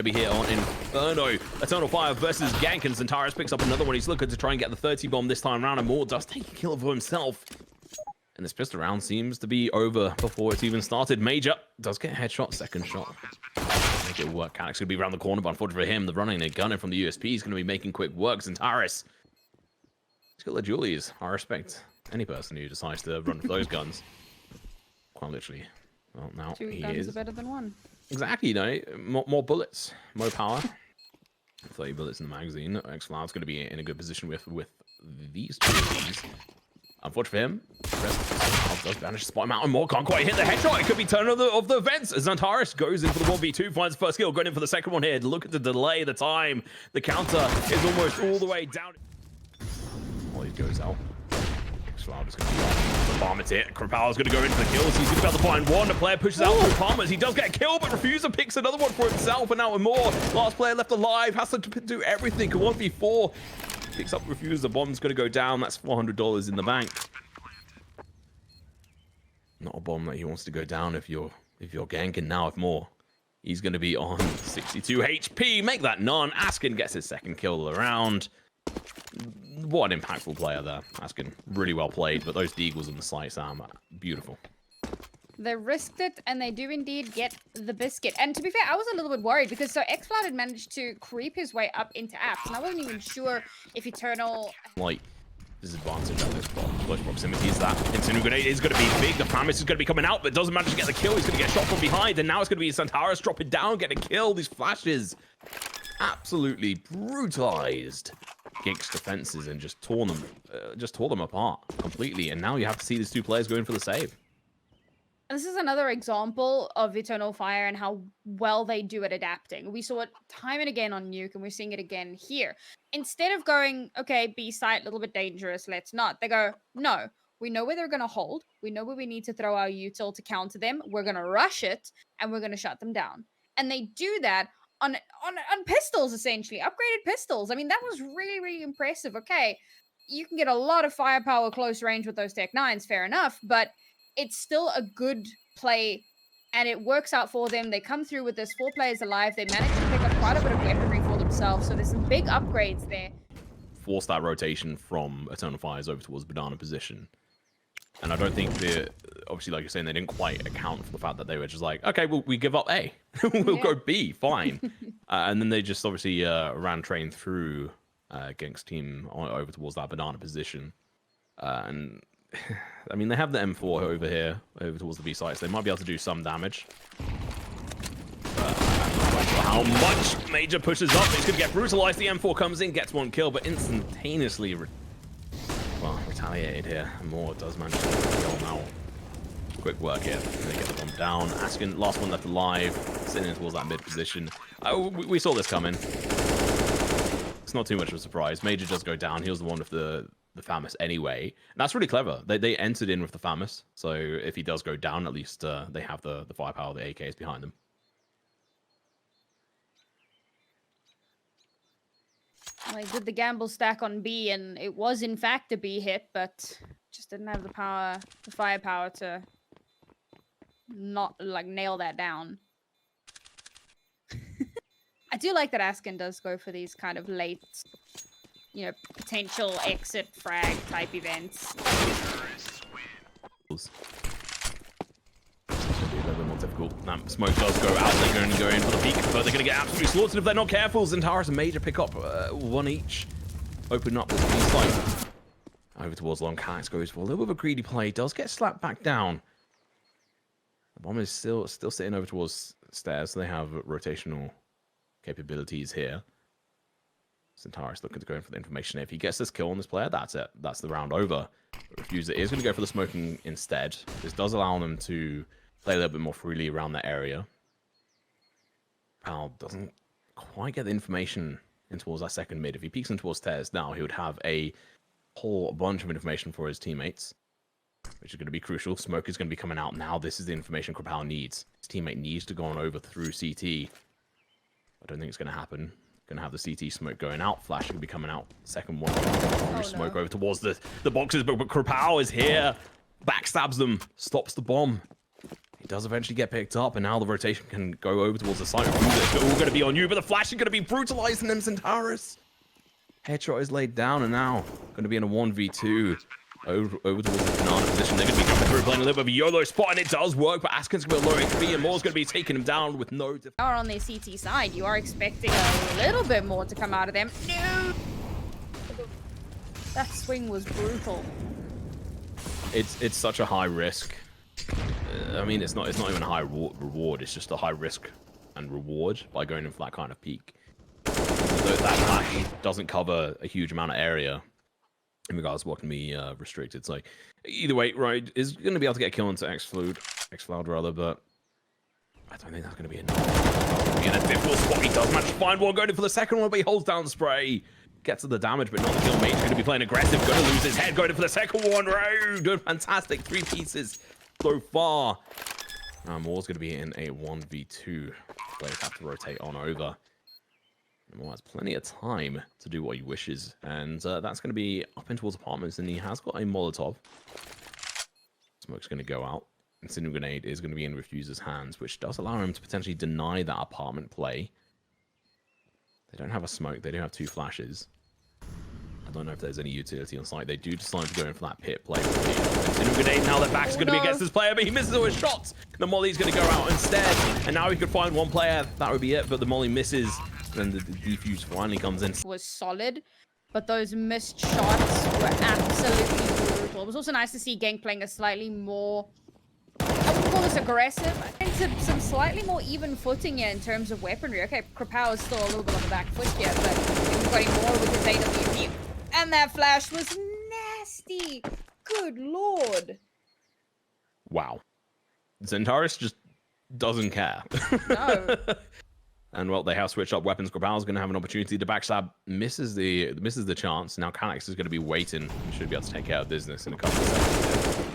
Be here on Inferno. Eternal Fire versus GENK, and XANTARES picks up another one. He's looking to try and get the 30 bomb this time around, and Moore does take a kill for himself. And this pistol round seems to be over before it's even started. Major does get a headshot, second shot. Make it work. Canuck's going to be around the corner, but unfortunately for him, the running and gunner from the USP is going to be making quick work. XANTARES, he's got the Julies. I respect any person who decides to run for those guns. Quite literally. Well, now Two he guns is are better than one. Exactly, you know, more bullets, more power. 30 bullets in the magazine. XLoud's going to be in a good position with these two of these. Unfortunately for him, XLoud does manage to spot him out, and Moore can't quite hit the headshot. It could be turn of the events. XANTARES goes in for the 1v2, finds the first kill, going in for the second one here. Look at the delay, the time. The counter is almost all the way down. Oh, he goes out. XLoud is going to be on the bomb. It's it. Krapal's going to go in for the kills. He's going to be able to find one. The player pushes out through Palmers. He does get a kill, but Refuser picks another one for himself. And now with Moore, last player left alive, has to do everything. 1v4. Picks up Refuser. The bomb's going to go down. That's $400 in the bank. Not a bomb that he wants to go down if you're ganking. Now with Moore, he's going to be on 62 HP. Make that none. Askin gets his second kill of the round. What an impactful player there. Askin, really well played, but those deagles on the sights are beautiful. They risked it, and they do indeed get the biscuit. And to be fair, I was a little bit worried, because so XCloud had managed to creep his way up into apps, and I wasn't even sure if Eternal... Like, disadvantage at this close proximity is that Incendiary Grenade is going to be big. The Promise is going to be coming out, but doesn't manage to get the kill. He's going to get shot from behind, and now it's going to be XANTARES dropping down, getting a kill. These flashes absolutely brutalized GENK's defenses and just tore them apart completely. And now you have to see these two players going for the save. This is another example of Eternal Fire and how well they do at adapting. We saw it time and again on Nuke, and we're seeing it again here. Instead of going, okay, B site, a little bit dangerous, let's not. They go, no, we know where they're going to hold. We know where we need to throw our util to counter them. We're going to rush it, and we're going to shut them down. And they do that on pistols, essentially. Upgraded pistols. I mean, that was really, really impressive. Okay, you can get a lot of firepower close range with those Tech 9s, fair enough, but it's still a good play, and it works out for them. They come through with this 4 players alive. They manage to pick up quite a bit of weaponry for themselves, so there's some big upgrades there. Force that rotation from Eternal Fires over towards banana position. And I don't think obviously, like you're saying, they didn't quite account for the fact that they were just like, okay, well, we give up A. We'll go B, fine. And then they just obviously ran train through GENK's team over towards that banana position. And I mean, they have the M4 over here, over towards the B sites. They might be able to do some damage. But I'm not quite sure how much Major pushes up. It's going to get brutalized. The M4 comes in, gets one kill, but instantaneously retaliated here. And Moore does manage to kill now. Quick work here. They get the bomb down. Askin, last one left alive, sitting towards that mid position. We saw this coming. It's not too much of a surprise. Major does go down. He was the one with the FAMAS anyway. And that's really clever. They entered in with the FAMAS. So if he does go down, at least they have the firepower, the AKs behind them. Well, they did the gamble stack on B, and it was in fact a B hit, but just didn't have the firepower to not like nail that down. I do like that Askin does go for these kind of late, you know, potential exit frag type events. It's going to be a little bit more difficult. That smoke does go out. They're going to go in for the peak, but they're going to get absolutely slaughtered if they're not careful. XANTARES and Major pick up one each. Open up this B site. Over towards long. Canucks goes for a little bit of a greedy play. Does get slapped back down. The bomb is still sitting over towards stairs. So they have rotational capabilities here. XANTARES looking to go in for the information. If he gets this kill on this player, that's it. That's the round over. Refuser is going to go for the smoking instead. This does allow them to play a little bit more freely around that area. Pal doesn't quite get the information in towards that second mid. If he peeks in towards stairs now, he would have a whole bunch of information for his teammates, which is going to be crucial. Smoke is going to be coming out now. This is the information Krapal needs. His teammate needs to go on over through CT. I don't think it's going to happen. Going to have the CT smoke going out. Flash going to be coming out. Second one. Smoke over towards the boxes, but Krapal is here. Backstabs them. Stops the bomb. He does eventually get picked up, and now the rotation can go over towards the side. It's all going to be on you, but the flash is going to be brutalizing them, XANTARES. Headshot is laid down, and now going to be in a 1v2 over towards the banana position. They're going to be coming through, playing a little bit of a YOLO spot, and it does work, but Askin's going to be low XP, and Moore's going to be taking him down with no defense. On their CT side, you are expecting a little bit more to come out of them. No! That swing was brutal. It's such a high risk. I mean, it's not even a high reward. It's just a high risk and reward by going in for that kind of peak. So that flash doesn't cover a huge amount of area in regards to what can be restricted. So either way, right, is going to be able to get a kill into Xcloud rather, but I don't think that's going to be enough. In a difficult spot, he does manage to find one, going in for the second one, but he holds down the spray. Gets to the damage, but not the kill. Mate's going to be playing aggressive, going to lose his head, going in for the second one. Right, doing fantastic. 3 pieces so far. Moore's going to be in a 1v2. Players have to rotate on over. Moore has plenty of time to do what he wishes, and that's going to be up in towards apartments, and he has got a Molotov. Smoke's going to go out. Incendiary grenade is going to be in Refuser's hands, which does allow him to potentially deny that apartment play. They don't have a smoke. They do have 2 flashes. I don't know if there's any utility on site. They do decide to go in for that pit play. Incendiary grenade. Now their back's going to be against this player, but he misses all his shots. The molly's going to go out instead, and now he could find one player. That would be it, but the molly misses. Then the defuse finally comes in. Was solid, but those missed shots were absolutely brutal. It was also nice to see GENK playing a slightly more, I wouldn't call this aggressive, into some slightly more even footing here in terms of weaponry. Okay, Krapow is still a little bit on the back foot here, but he's going more with his AWP. And that flash was nasty. Good lord. Wow. XANTARES just doesn't care. No. And well, they have switched up weapons. Krapow's going to have an opportunity to backstab. Misses the chance. Now Calyx is going to be waiting. He should be able to take care of business in a couple of seconds.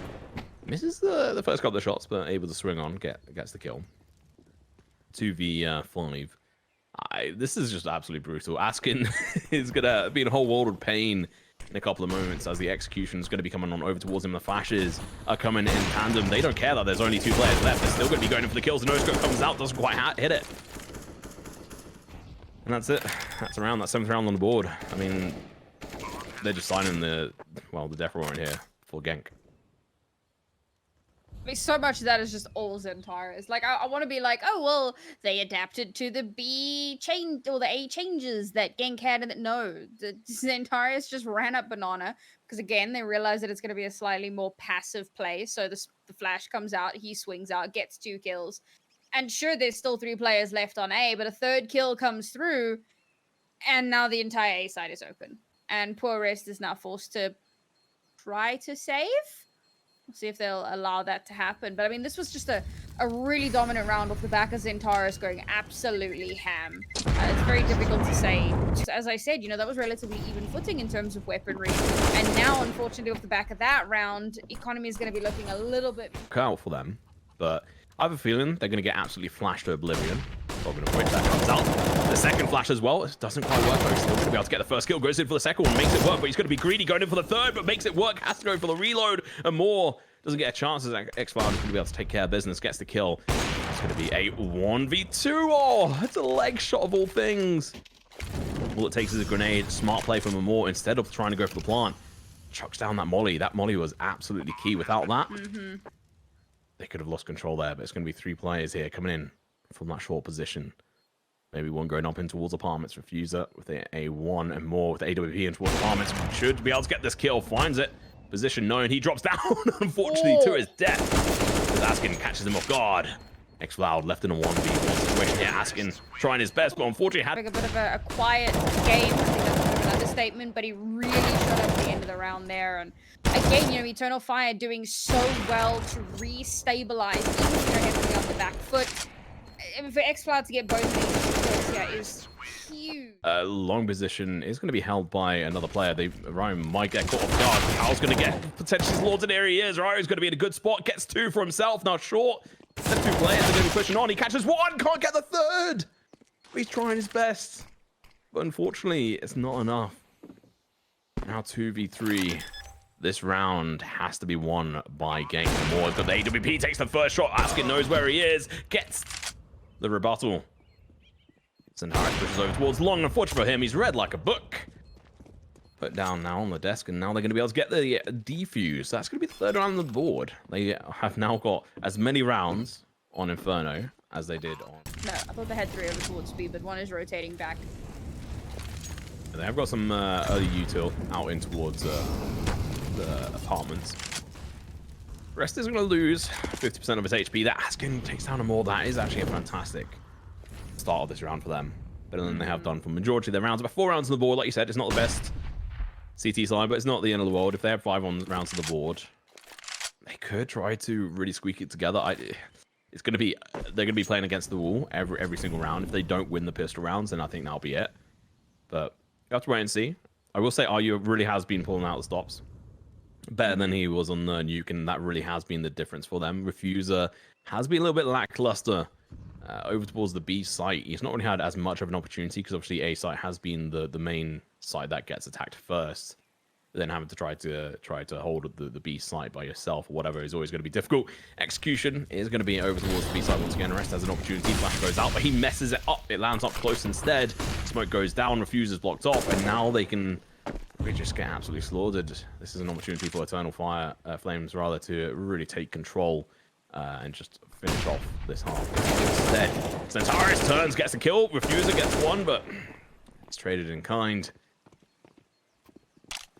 Misses the first couple of shots, but able to swing on, gets the kill. 2v5. This is just absolutely brutal. Askin is going to be in a whole world of pain in a couple of moments as the execution is going to be coming on over towards him. The flashes are coming in tandem. They don't care that there's only 2 players left. They're still going to be going in for the kills. The no-scope comes out, doesn't quite hit it. And that's it. That's around that 7th round on the board. I mean, they're just signing the death warrant here for GENK. I mean, so much of that is just all XANTARES. Like, I want to be like, oh, well, they adapted to the B change or the A changes that GENK had, and that no, the XANTARES just ran up banana because again they realized that it's going to be a slightly more passive play. So the flash comes out, he swings out, gets 2 kills. And sure, there's still 3 players left on A, but a 3rd kill comes through, and now the entire A side is open. And poor Rest is now forced to try to save. We'll see if they'll allow that to happen. But I mean, this was just a really dominant round off the back of XANTARES going absolutely ham. It's very difficult to say. As I said, you know, that was relatively even footing in terms of weaponry. And now, unfortunately, off the back of that round, economy is going to be looking a little bit... Out for them, but... I have a feeling they're going to get absolutely flashed to oblivion. Talking of which, that comes out. The second flash as well. It doesn't quite work, though. He's still going to be able to get the first kill. Goes in for the second one. Makes it work, but he's going to be greedy. Going in for the 3rd, but makes it work. Has to go for the reload. And more doesn't get a chance as XCloud is going to be able to take care of business. Gets the kill. It's going to be a 1v2. Oh, it's a leg shot of all things. All it takes is a grenade. Smart play from Moore instead of trying to go for the plant. Chucks down that molly. That molly was absolutely key. Without that... They could have lost control there, but it's going to be 3 players here coming in from that short position. Maybe one going up in towards apartments. Refuser with the A1 and more with AWP in towards apartments. Should be able to get this kill. Finds it. Position known. He drops down, unfortunately, to his death. As Askin catches him off guard. XCloud left in a 1v1 situation here. Askin trying his best, but unfortunately had a bit of a quiet game. I think that's a bit of an understatement, but he really shut up the end of the round there. And again, you know, Eternal Fire doing so well to re-stabilize, even if they're heavily on the back foot. For XCloud to get both of these kills here is huge. Long position is going to be held by another player. Ryan might get caught off guard. Hal's going to get potentially slaughtered. There he is. Ryan's going to be in a good spot. Gets 2 for himself. Now short. The 2 players are going to be pushing on. He catches 1. Can't get the 3rd. He's trying his best. But unfortunately, it's not enough. Now 2v3. This round has to be won by GENK. More, but the AWP takes the first shot. Askin knows where he is. Gets the rebuttal. XANTARES pushes over towards long. Unfortunately for him, he's read like a book. Put down now on the desk, and now they're going to be able to get the defuse. That's going to be the third round on the board. They have now got as many rounds on Inferno as they did on... No, I thought they had 3 over towards B, but 1 is rotating back. And they have got some early util out in towards the apartments. Rest is going to lose 50% of his HP. That Askin takes down a more. That is actually a fantastic start of this round for them. Better than they have done for the majority of their rounds. About 4 rounds on the board, like you said, it's not the best CT side, but it's not the end of the world. If they have 5 rounds on the board, they could try to really squeak it together. It's going to be, they're going to be playing against the wall every single round. If they don't win the pistol rounds, then I think that'll be it. But you have to wait and see. I will say RU really has been pulling out the stops better than he was on the nuke, and that really has been the difference for them. Refuser has been a little bit lackluster over towards the B site. He's not really had as much of an opportunity because obviously A site has been the main site that gets attacked first. But then having to try to hold the B site by yourself or whatever is always going to be difficult. Execution is going to be over towards the B site once again. Rest has an opportunity. Flash goes out, but he messes it up. It lands up close instead. Smoke goes down. Refuser's blocked off, and now they can really just get absolutely slaughtered. This is an opportunity for Eternal Flames rather to really take control and just finish off this half. Instead, XANTARES turns, gets a kill. Refuser gets 1, but it's traded in kind.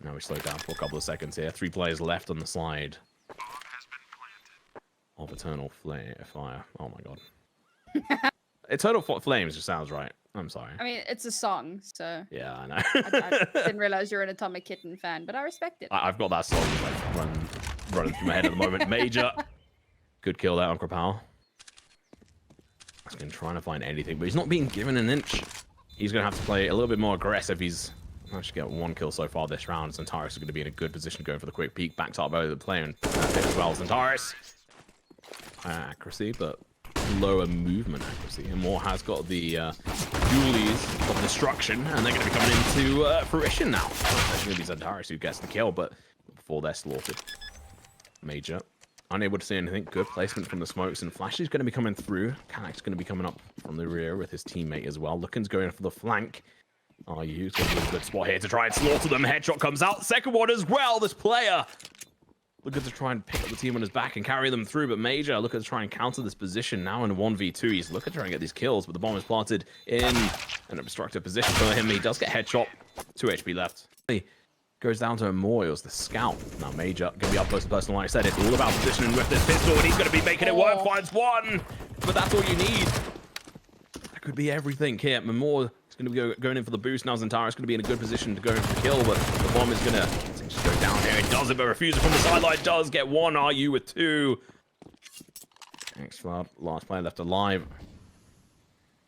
Now we slow down for a couple of seconds here. 3 players left on the side of Eternal Fire. Oh my god. Eternal Flames just sounds right. I'm sorry. I mean, it's a song, so... Yeah, I know. I didn't realize you're an Atomic Kitten fan, but I respect it. I've got that song like running through my head at the moment. Major. Good kill there on Krapal. He's been trying to find anything, but he's not being given an inch. He's going to have to play a little bit more aggressive. He's managed to get 1 kill so far this round. XANTARES is going to be in a good position going for the quick peek. Backed up by the player and as well. XANTARES. Higher accuracy, but lower movement accuracy. And Moore has got the dualies of destruction, and they're going to be coming into fruition now. It's going to be XANTARES who gets the kill, but before they're slaughtered. Major. Unable to see anything. Good placement from the smokes, and Flash is going to be coming through. Kanak's going to be coming up from the rear with his teammate as well. Lookin's going for the flank. RU's going to be a good spot here to try and slaughter them. Headshot comes out. Second one as well. This player looking to try and pick up the team on his back and carry them through, but Major looking to try and counter this position now in a 1v2. He's looking to try and get these kills, but the bomb is planted in an obstructive position for him. He does get headshot. 2 HP left. He goes down to Memorials, the scout. Now Major going to be up close to personal. Like I said, it's all about positioning with this pistol, and he's going to be making it work. Finds 1, but that's all you need. That could be everything here. Memorial is going to be going in for the boost. Now XANTARES is going to be in a good position to go in for the kill, but the bomb is going to just go down here. It does it, but Refuser from the sideline does get 1. RU with 2. XFlood, last player left alive.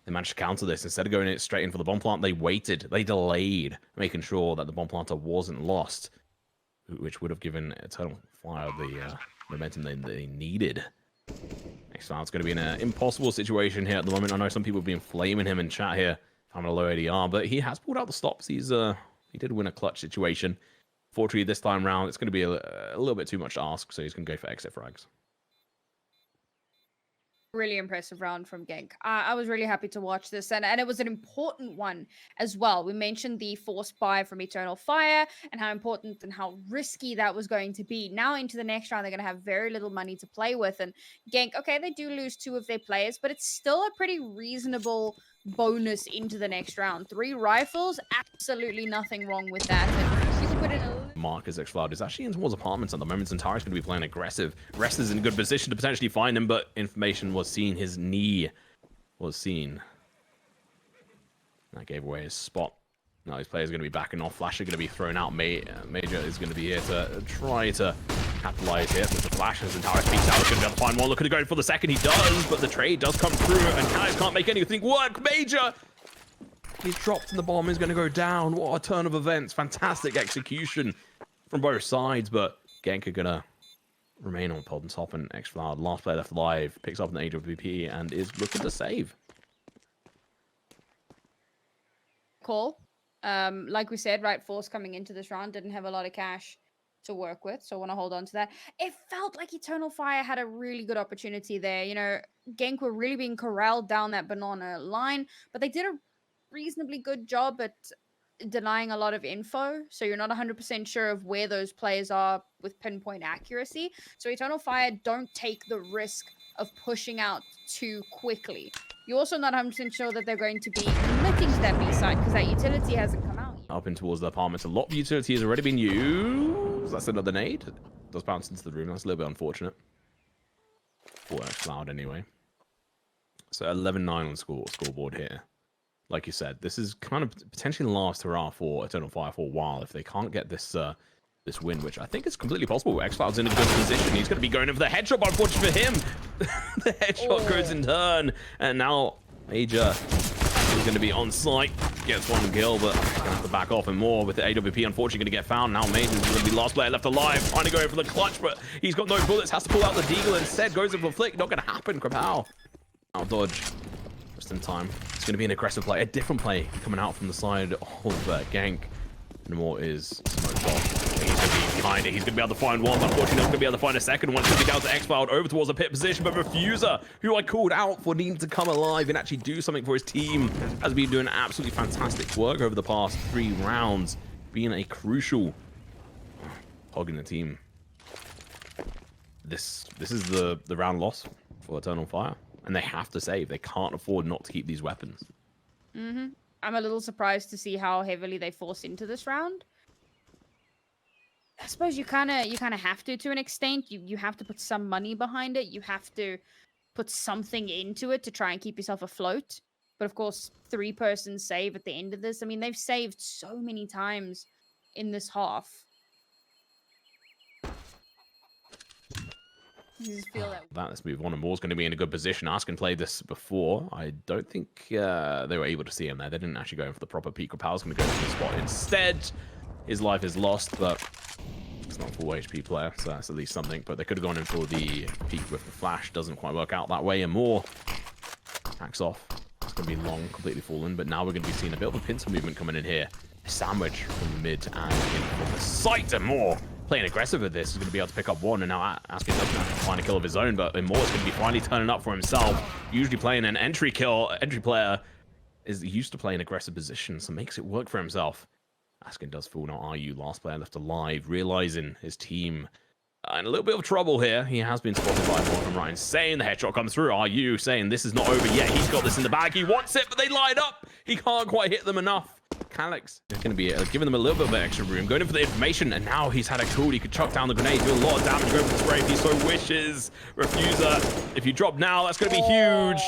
They managed to counter this. Instead of going straight in for the bomb plant, they waited. They delayed, making sure that the bomb planter wasn't lost, which would have given Eternal Fire the momentum they needed. XFloud's going to be in an impossible situation here at the moment. I know some people have been flaming him in chat here, having a low ADR, but he has pulled out the stops. He did win a clutch situation. Fortunately, this time round, it's going to be a little bit too much to ask, so he's going to go for exit frags. Really impressive round from GENK. I was really happy to watch this, and it was an important one as well. We mentioned the forced buy from Eternal Fire and how important and how risky that was going to be. Now into the next round, they're going to have very little money to play with, and GENK, okay, they do lose 2 of their players, but it's still a pretty reasonable bonus into the next round. 3 rifles, absolutely nothing wrong with that. And you can put in a Marcus XFloud is actually in towards apartments at the moment. XANTARES going to be playing aggressive. Rest is in a good position to potentially find him, but information was seen. His knee was seen. That gave away his spot. Now these players are going to be backing off. Flash are going to be thrown out. Major is going to be here to try to capitalize here with the flash. As XANTARES peeks out, he's going to be able to find 1. Looking to go for the second. He does, but the trade does come through, and Kanak's can't make anything work. Major! He's dropped and the bomb is going to go down. What a turn of events. Fantastic execution from both sides, but GENK are going to remain on pod and top, and XFloud, last player left alive, picks up an AWP and is looking to save. Call. Like we said, right, Force coming into this round didn't have a lot of cash. to work with, so I want to hold on to that. It felt like Eternal Fire had a really good opportunity there. You know, GENK were really being corralled down that banana line, but they did a reasonably good job at denying a lot of info, so you're not 100% sure of where those players are with pinpoint accuracy. So Eternal Fire don't take the risk of pushing out too quickly. You're also not 100% sure that they're going to be committing to that B side because that utility hasn't come out yet. Up in towards the apartments. A lot of utility has already been used. That's another nade. Does bounce into the room. That's a little bit unfortunate. For Cloud anyway. So 11-9 on the scoreboard here. Like you said, this is kind of potentially the last hurrah for Eternal Fire for a while if they can't get this this win, which I think is completely possible. XCloud's in a good position. He's going to be going in for the headshot, but unfortunately for him, the headshot goes in turn. And now Major is going to be on site. Gets one kill, but going to have to back off and more with the AWP. Unfortunately, going to get found. Now Major is going to be last player left alive. Trying to go in for the clutch, but he's got no bullets. Has to pull out the deagle instead. Goes in for a flick. Not going to happen. Krapal. Now dodge. Just in time. It's going to be an aggressive play. A different play coming out from the side of GENK. No more is smoked off. He's going to be behind it. He's going to be able to find one, but unfortunately not going to be able to find a second one. It's going to be down to XCloud over towards the pit position, but Refuser, who I called out for needing to come alive and actually do something for his team, has been doing absolutely fantastic work over the past 3 rounds, being a crucial hog in the team. This is the round loss for Eternal Fire, and they have to save. They can't afford not to keep these weapons. Mm-hmm. I'm a little surprised to see how heavily they force into this round. I suppose you kind of have to an extent. You have to put some money behind it. You have to put something into it to try and keep yourself afloat. But of course, 3-person save at the end of this. I mean, they've saved so many times in this half. I just feel that. Let's move on. And Moore's going to be in a good position. Askin played this before. I don't think they were able to see him there. They didn't actually go in for the proper peek. Rapal's going to go to the spot instead. His life is lost, but it's not a full HP player, so that's at least something. But they could have gone in for the peek with the flash. Doesn't quite work out that way. And Moore hacks off. It's going to be long, completely fallen. But now we're going to be seeing a bit of a pincer movement coming in here. A sandwich from the mid and in from the site. And Moore playing aggressive with this is going to be able to pick up one, and now Askin doesn't have to find a kill of his own, but Moore is going to be finally turning up for himself. Usually playing an entry player is used to playing aggressive positions, so makes it work for himself. Askin does fall. Now RU, last player left alive, realizing his team in a little bit of trouble here. He has been spotted by Moore from right insane. The headshot comes through. RU saying this is not over yet. He's got this in the bag. He wants it, but they line up. He can't quite hit them enough. Calyx is going to be giving them a little bit of extra room, going in for the information, and now he's had a cool. He could chuck down the grenade, do a lot of damage, go for the spray if he so wishes. Refuser, if you drop now, that's going to be huge.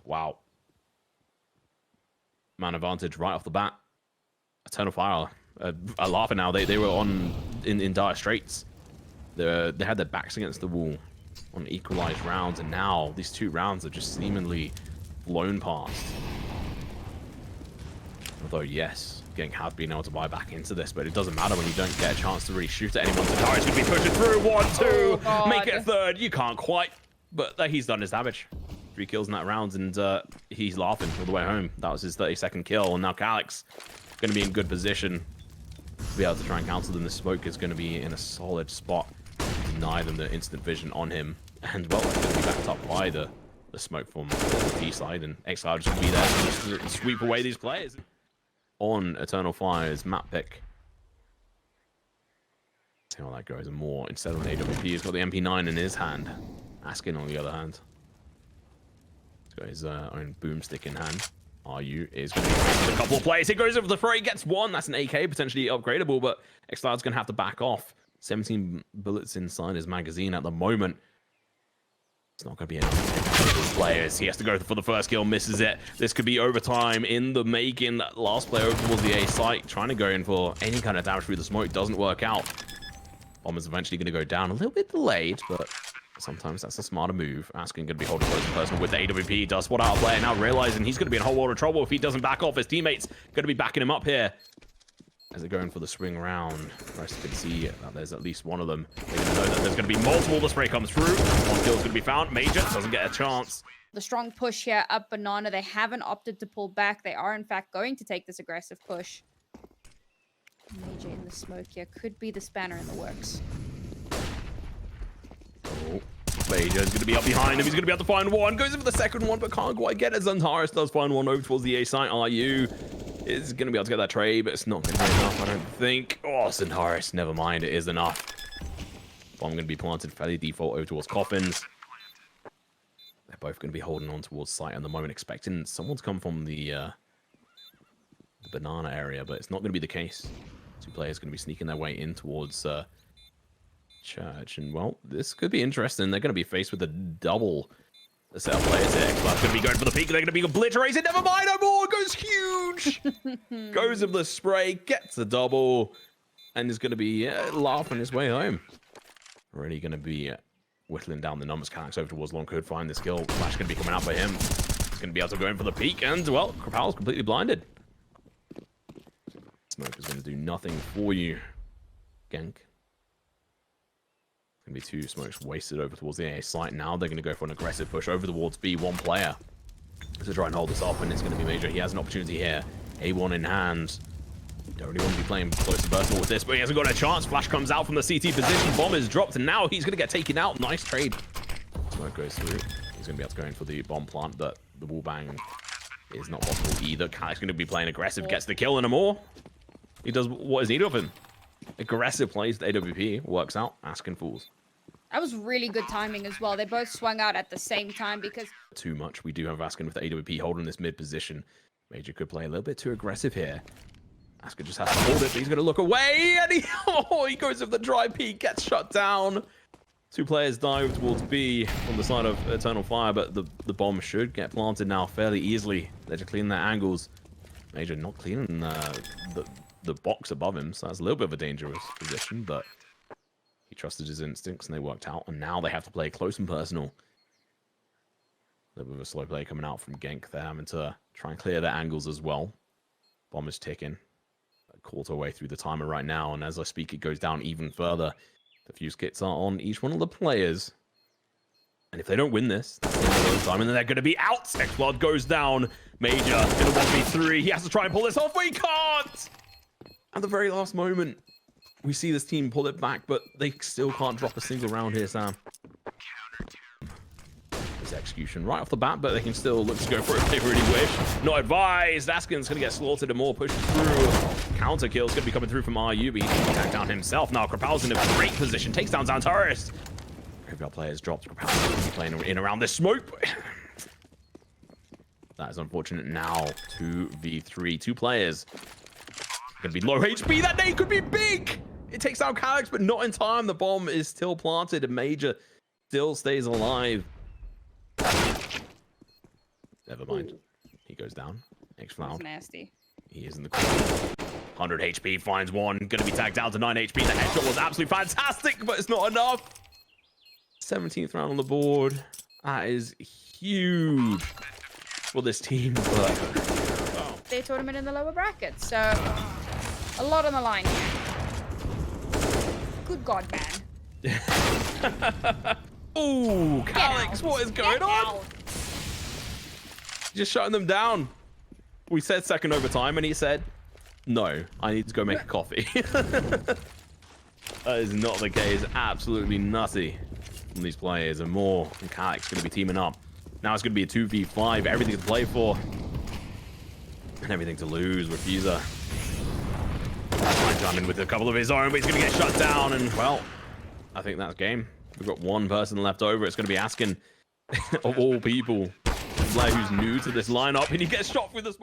Wow. Man advantage right off the bat. Eternal Fire are laughing now. They were in dire straits. They had their backs against the wall on equalized rounds, and now these 2 rounds are just seemingly blown past. Although, yes, GENK have been able to buy back into this, but it doesn't matter when you don't get a chance to really shoot at anyone. Zantares could be pushing through. 1, 2, make it a 3rd. You can't quite, but he's done his damage. 3 kills in that round, and he's laughing all the way home. That was his 32nd kill, and now Calyx going to be in good position to be able to try and cancel them. The smoke is going to be in a solid spot to deny them the instant vision on him, and well, it's going to be backed up by the smoke from the T side, and XCloud just going to be there to sweep away these players. On Eternal Fire's map pick. See how that goes. And more, instead of an AWP, he's got the MP9 in his hand. Askin, on the other hand, he's got his own boomstick in hand. RU is going to be a couple of plays. It goes over the throw. He gets one. That's an AK, potentially upgradable, but XCloud's going to have to back off. 17 bullets inside his magazine at the moment. It's not going to be enough to take his players. He has to go for the first kill, misses it. This could be overtime in the making. Last player over towards the A site, trying to go in for any kind of damage through the smoke. Doesn't work out. Bomb is eventually going to go down. A little bit delayed, but sometimes that's a smarter move. Askin going to be holding close in person with the AWP. Does spot out a player, now realizing he's going to be in a whole world of trouble if he doesn't back off. His teammates going to be backing him up here as they're going for the swing round. The rest can see that there's at least one of them. They're going to know that there's going to be multiple. The spray comes through. One kill is going to be found. Major doesn't get a chance. The strong push here up Banana. They haven't opted to pull back. They are, in fact, going to take this aggressive push. Major in the smoke here. Could be the spanner in the works. Oh, Major's going to be up behind him. He's going to be able to find one. Goes in for the second one, but can't quite get it. XANTARES does find one over towards the A site. RU is going to be able to get that trade, but it's not going to be enough, I don't think. Oh, XANTARES, never mind. It is enough. Bomb going to be planted fairly default over towards coffins. They're both going to be holding on towards site at the moment, expecting someone to come from the banana area, but it's not going to be the case. Two players going to be sneaking their way in towards church, and well, this could be interesting. They're going to be faced with a double set of players here. Xbox going to be going for the peak. They're going to be obliterated. Never mind, no more. Goes huge. Goes with the spray, gets the double, and is going to be laughing his way home. Really going to be whittling down the numbers. Calyx over towards long could find this kill. Flash going to be coming out for him. He's going to be able to go in for the peak, and well, Krapal's completely blinded. Smoke is going to do nothing for you, GENK. Going to be two smokes wasted over towards the A site. Now they're going to go for an aggressive push over towards B. One player to try and hold this off, and it's going to be Major. He has an opportunity here. A1 in hand. Don't really want to be playing close to personal with this, but he hasn't got a chance. Flash comes out from the CT position. Bomb is dropped, and now he's going to get taken out. Nice trade. Smoke goes through. He's going to be able to go in for the bomb plant, but the wall bang is not possible either. Calyx going to be playing aggressive, gets the kill, and a more. He does what is needed of him. Aggressive plays to AWP, works out, asking fools. That was really good timing as well. They both swung out at the same time because... Too much. We do have Askin with the AWP holding this mid position. Major could play a little bit too aggressive here. Askin just has to hold it, but he's going to look away, and he goes with the dry peek, gets shut down. Two players dive towards B on the side of Eternal Fire, but the bomb should get planted now fairly easily. They're just cleaning their angles. Major not cleaning the box above him, so that's a little bit of a dangerous position, but he trusted his instincts and they worked out, and now they have to play close and personal. A little bit of a slow play coming out from GENK. They're having to try and clear their angles as well. Bomb is ticking. A quarter way through the timer right now, and as I speak, it goes down even further. The fuse kits are on each one of the players. And if they don't win this, that's the end of the time, and then they're going to be out. Xbox goes down. Major in a 1v3. He has to try and pull this off, but he can't! At the very last moment, we see this team pull it back, but they still can't drop a single round here, Sam. This execution right off the bat, but they can still look to go for it if they really wish. Not advised. Askin's going to get slaughtered and more pushes through. Counter kill's going to be coming through from RU, but he's going to attack down himself. Now, Krapal's in a great position. Takes down XANTARES. Graveyard players dropped. Krapal's going to be playing in around this smoke. That is unfortunate. Now, 2v3. Two players. Gonna be low HP. That nade could be big. It takes out Calyx, but not in time. The bomb is still planted, and Major still stays alive. Never mind. He goes down. X-Cloud. Nasty. He is in the corner. 100 HP finds one. Gonna be tagged down to 9 HP. The headshot was absolutely fantastic, but it's not enough. 17th round on the board. That is huge for this team. But Their tournament in the lower brackets, so a lot on the line here. Good God, man. Ooh, Calyx, what is going on? Just shutting them down. We said second overtime, and he said, no, I need to go make a coffee. That is not the case. Absolutely nutty from these players, and more from Calyx going to be teaming up. Now it's going to be a 2v5, everything to play for. And everything to lose. Refuser trying to jump in with a couple of his own, but he's going to get shut down. And, well, I think that's game. We've got one person left over. It's going to be Askin, of all people. A player who's new to this lineup, and he gets shot with the smoke.